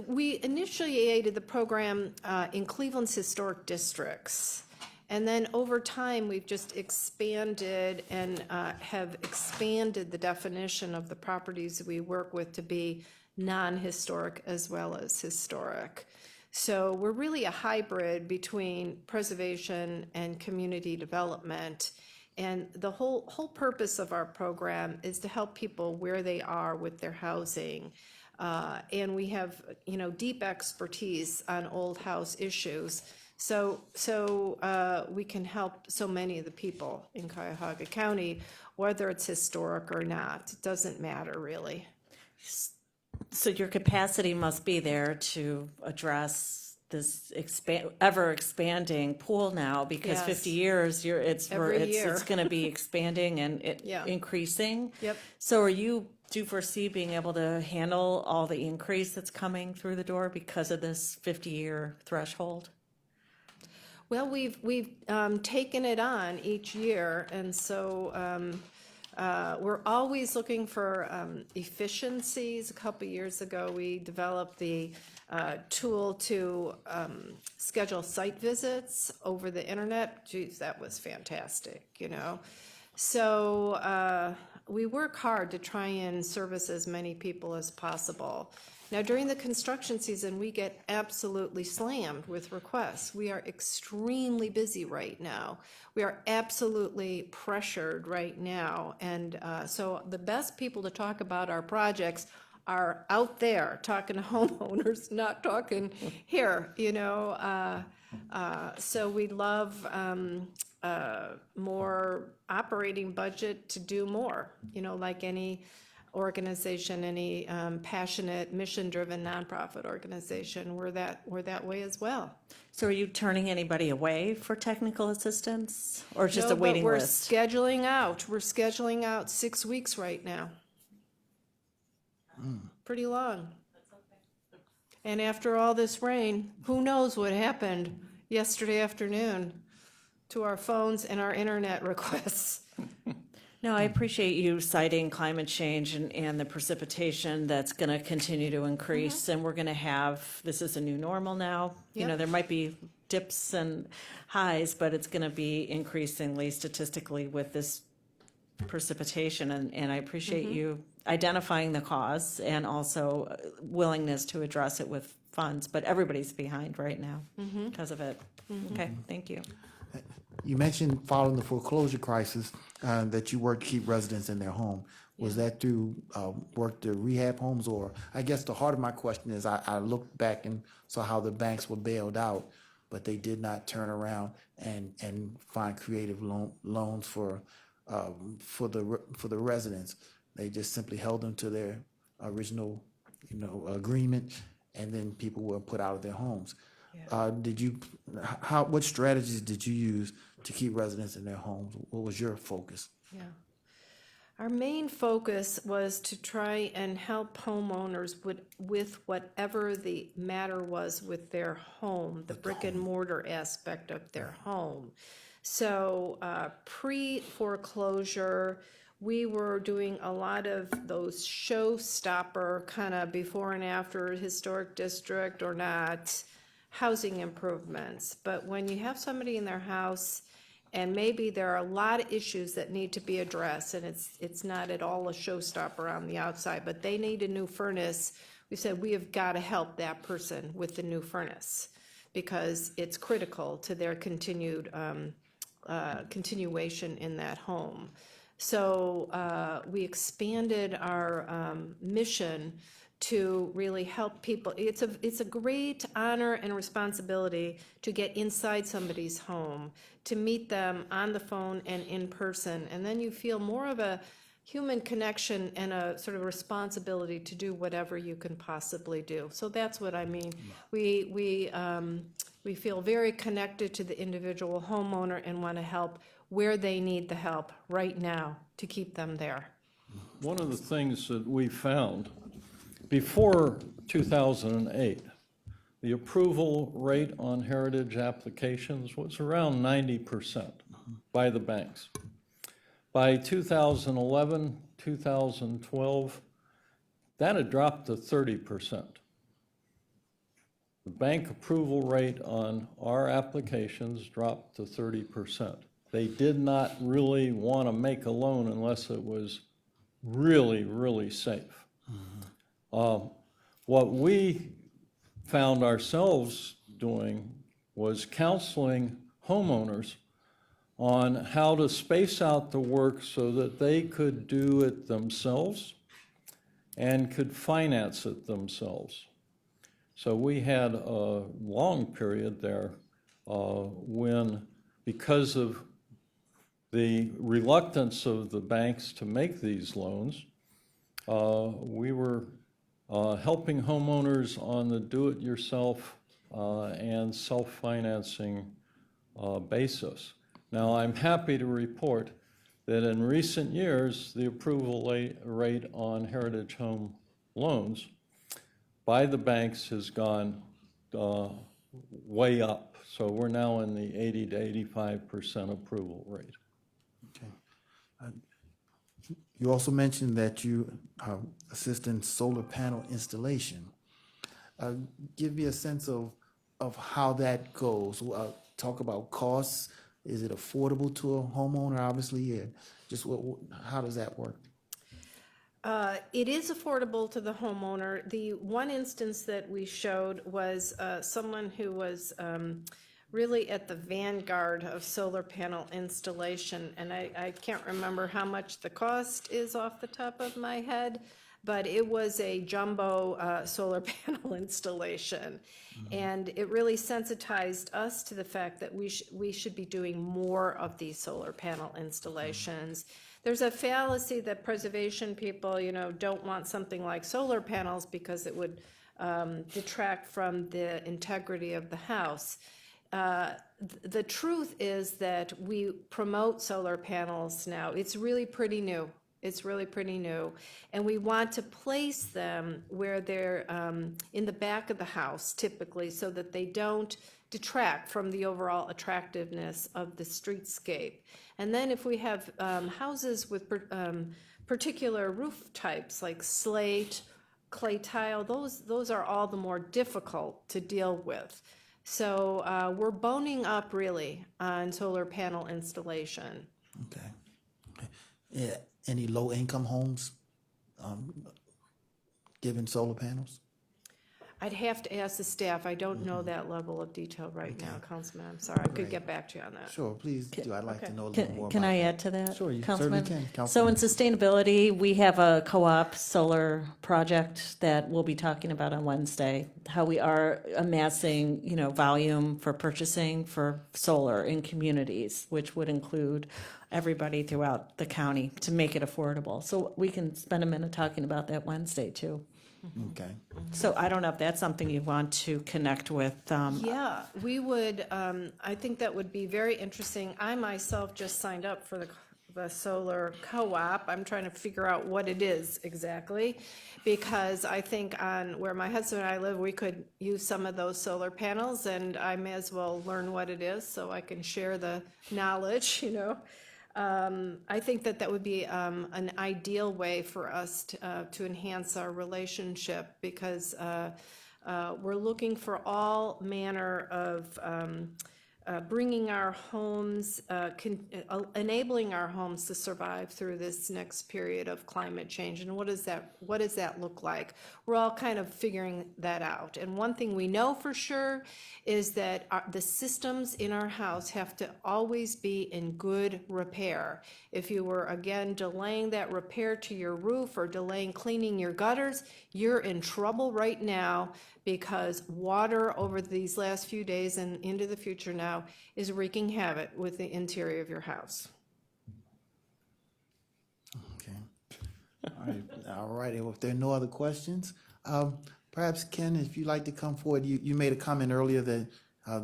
We initiated the program in Cleveland's historic districts. And then over time, we've just expanded and have expanded the definition of the properties we work with to be non-historic as well as historic. So we're really a hybrid between preservation and community development. And the whole purpose of our program is to help people where they are with their housing. And we have, deep expertise on old house issues. So we can help so many of the people in Cuyahoga County, whether it's historic or not. It doesn't matter, really. So your capacity must be there to address this ever expanding pool now, because Yes. 50 years, Every year. it's going to be expanding and Yeah. increasing. Yep. So do you foresee being able to handle all the increase that's coming through the door because of this 50-year threshold? Well, we've taken it on each year, and so we're always looking for efficiencies. A couple years ago, we developed the tool to schedule site visits over the internet. Geez, that was fantastic, So we work hard to try and service as many people as possible. Now, during the construction season, we get absolutely slammed with requests. We are extremely busy right now. We are absolutely pressured right now. And so the best people to talk about our projects are out there talking to homeowners, not talking here, So we love more operating budget to do more, like any organization, any passionate, mission-driven nonprofit organization. We're that way as well. So are you turning anybody away for technical assistance, or just No, a waiting but list? We're scheduling out 6 weeks right now. Pretty long. And after all this rain, who knows what happened yesterday afternoon to our phones and our internet requests. No, I appreciate you citing climate change and the precipitation that's going to continue to increase, and we're going to have, this is a new normal now. Yep. There might be dips and highs, but it's going to be increasingly statistically with this precipitation, and I appreciate you identifying the cause and also willingness to address it with funds, but everybody's behind right now because of it. Okay, thank you. You mentioned following the foreclosure crisis that you worked to keep residents in their home. Was that through work to rehab homes, or I guess the heart of my question is I looked back and saw how the banks were bailed out, but they did not turn around and find creative loans for the residents. They just simply held them to their original agreement, and then people were put out of their homes. What strategies did you use to keep residents in their homes? What was your focus? Yeah. Our main focus was to try and help homeowners with whatever the matter was with their home, the brick and mortar aspect of their home. So pre-foreclosure, we were doing a lot of those showstopper kind of before and after historic district or not housing improvements. But when you have somebody in their house and maybe there are a lot of issues that need to be addressed, and it's not at all a showstopper on the outside, but they need a new furnace. We said we have got to help that person with the new furnace because it's critical to their continuation in that home. So we expanded our mission to really help people. It's a great honor and responsibility to get inside somebody's home, to meet them on the phone and in person, and then you feel more of a human connection and a sort of responsibility to do whatever you can possibly do. So that's what I mean. We feel very connected to the individual homeowner and want to help where they need the help right now to keep them there. One of the things that we found before 2008, the approval rate on heritage applications was around 90% by the banks. By 2011, 2012, that had dropped to 30%. The bank approval rate on our applications dropped to 30%. They did not really want to make a loan unless it was really, really safe. What we found ourselves doing was counseling homeowners on how to space out the work so that they could do it themselves and could finance it themselves. So we had a long period there when, because of the reluctance of the banks to make these loans, we were helping homeowners on the do-it-yourself and self-financing basis. Now, I'm happy to report that in recent years, the approval rate on heritage home loans by the banks has gone way up. So we're now in the 80 to 85% approval rate. Okay. You also mentioned that you assist in solar panel installation. Give me a sense of how that goes. Talk about costs. Is it affordable to a homeowner? Obviously, yeah. Just how does that work? It is affordable to the homeowner. The one instance that we showed was someone who was really at the vanguard of solar panel installation, and I can't remember how much the cost is off the top of my head, but it was a jumbo solar panel installation. And it really sensitized us to the fact that we should be doing more of these solar panel installations. There's a fallacy that preservation people, don't want something like solar panels because it would detract from the integrity of the house. The truth is that we promote solar panels now. It's really pretty new. And we want to place them where they're in the back of the house typically so that they don't detract from the overall attractiveness of the streetscape. And then if we have houses with particular roof types like slate, clay tile, those are all the more difficult to deal with. So we're boning up really on solar panel installation. Okay. Yeah. Any low-income homes given solar panels? I'd have to ask the staff. I don't know that level of detail right now, Councilman. I'm sorry. I could get back to you on that. Sure, please do. I'd like to know a little more about Can I that. add to that? Sure, you Councilman? certainly can, So in Councilman. sustainability, we have a co-op solar project that we'll be talking about on Wednesday, how we are amassing, volume for purchasing for solar in communities, which would include everybody throughout the county to make it affordable. So we can spend a minute talking about that Wednesday too. Okay. So I don't know if that's something you want to connect with. Yeah, we would, I think that would be very interesting. I myself just signed up for the solar co-op. I'm trying to figure out what it is exactly, because I think on where my husband and I live, we could use some of those solar panels, and I may as well learn what it is so I can share the knowledge, you know. I think that that would be an ideal way for us to enhance our relationship, because we're looking for all manner of bringing our homes, enabling our homes to survive through this next period of climate change. And what does that look like? We're all kind of figuring that out. And one thing we know for sure is that the systems in our house have to always be in good repair. If you were, again, delaying that repair to your roof or delaying cleaning your gutters, you're in trouble right now, because water over these last few days and into the future now is wreaking havoc with the interior of your house. Okay. All righty. Well, if there are no other questions, perhaps Ken, if you'd like to come forward, you made a comment earlier that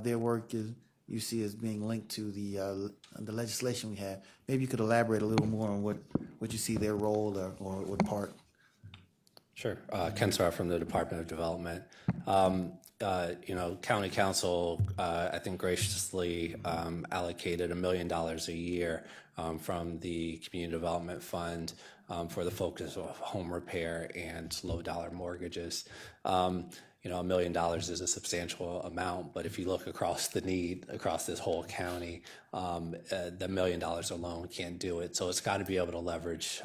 their work is you see as being linked to the legislation we have. Maybe you could elaborate a little more on what you see their role or what part. Sure. Ken Sarr from the Department of Development. County Council, I think, graciously allocated $1 million a year from the Community Development Fund for the focus of home repair and low-dollar mortgages. $1 million is a substantial amount, but if you look across the need across this whole county, the $1 million alone can't do it. So it's got to be able to leverage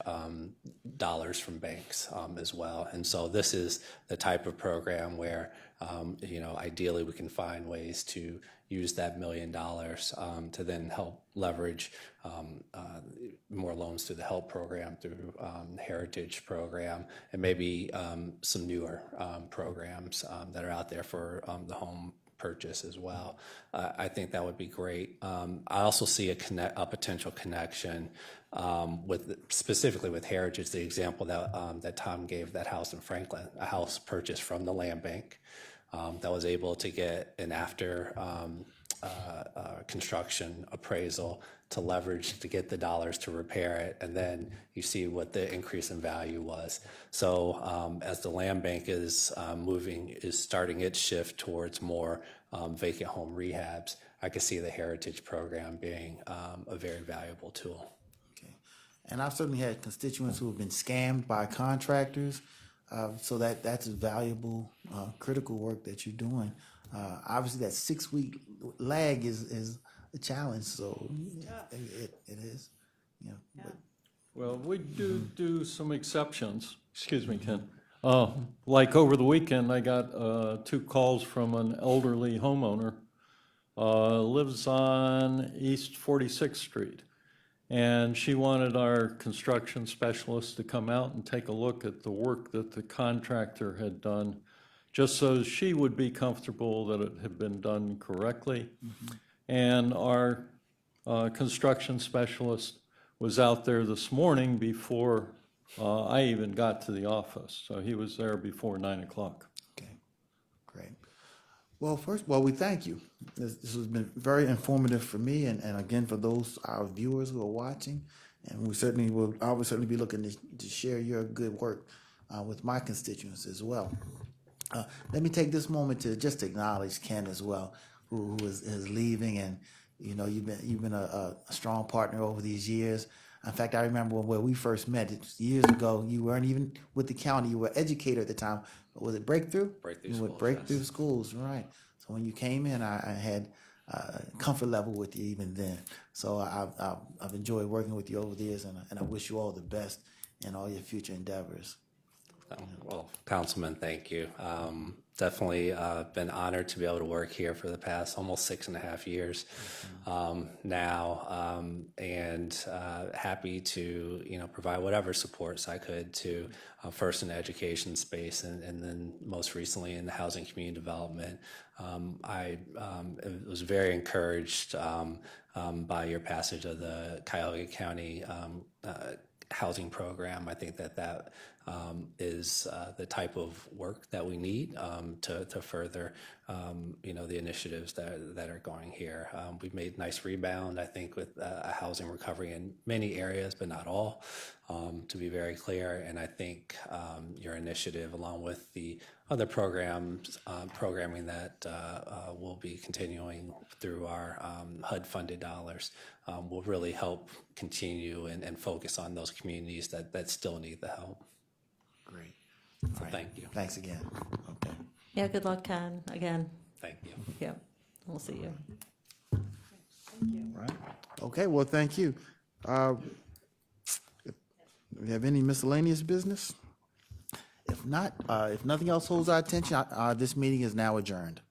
dollars from banks as well. And so this is the type of program where, ideally we can find ways to use that $1 million to then help leverage more loans through the HELP program, through the Heritage program, and maybe some newer programs that are out there for the home purchase as well. I think that would be great. I also see a potential connection specifically with Heritage, the example that Tom gave, that house in Franklin, a house purchased from the land bank that was able to get an after construction appraisal to leverage to get the dollars to repair it, and then you see what the increase in value was. So as the land bank is starting its shift towards more vacant home rehabs, I could see the Heritage program being a very valuable tool. Okay. And I've certainly had constituents who have been scammed by contractors, so that's valuable, critical work that you're doing. Obviously, that 6-week lag is a challenge, so it is. But Well, we do some exceptions. Excuse me, Ken. Like over the weekend, I got 2 calls from an elderly homeowner, lives on East 46th Street. And she wanted our construction specialist to come out and take a look at the work that the contractor had done, just so she would be comfortable that it had been done correctly. Mm-hmm. And our construction specialist was out there this morning before I even got to the office. So he was there before 9 o'clock. okay, great. Well, first of all, we thank you. This has been very informative for me, and again for those our viewers who are watching. And I will certainly be looking to share your good work with my constituents as well. Let me take this moment to just acknowledge Ken as well, who is leaving, and you've been a strong partner over these years. In fact, I remember when we first met years ago. You weren't even with the county; you were educator at the time. Was it Breakthrough? Breakthrough You were Schools, with Breakthrough yes. Schools, right? So when you came in, I had comfort level with you even then. So I've enjoyed working with you over the years, and I wish you all the best in all your future endeavors. Well, Councilman, thank you. Definitely been honored to be able to work here for the past almost 6.5 years now, and happy to provide whatever supports I could to first in the education space, and then most recently in the housing community development. I was very encouraged by your passage of the Tioga County housing program. I think that is the type of work that we need to further, the initiatives that are going here. We've made nice rebound, I think, with a housing recovery in many areas, but not all, to be very clear. And I think your initiative, along with the other programming that will be continuing through our HUD-funded dollars, will really help continue and focus on those communities that still need the help. Great. So thank you. Thanks again. Okay. Yeah, good luck, Ken, again. Thank you. Yeah, we'll see you. Right. Okay, well, thank you. Do we have any miscellaneous business? If not, if nothing else holds our attention, this meeting is now adjourned.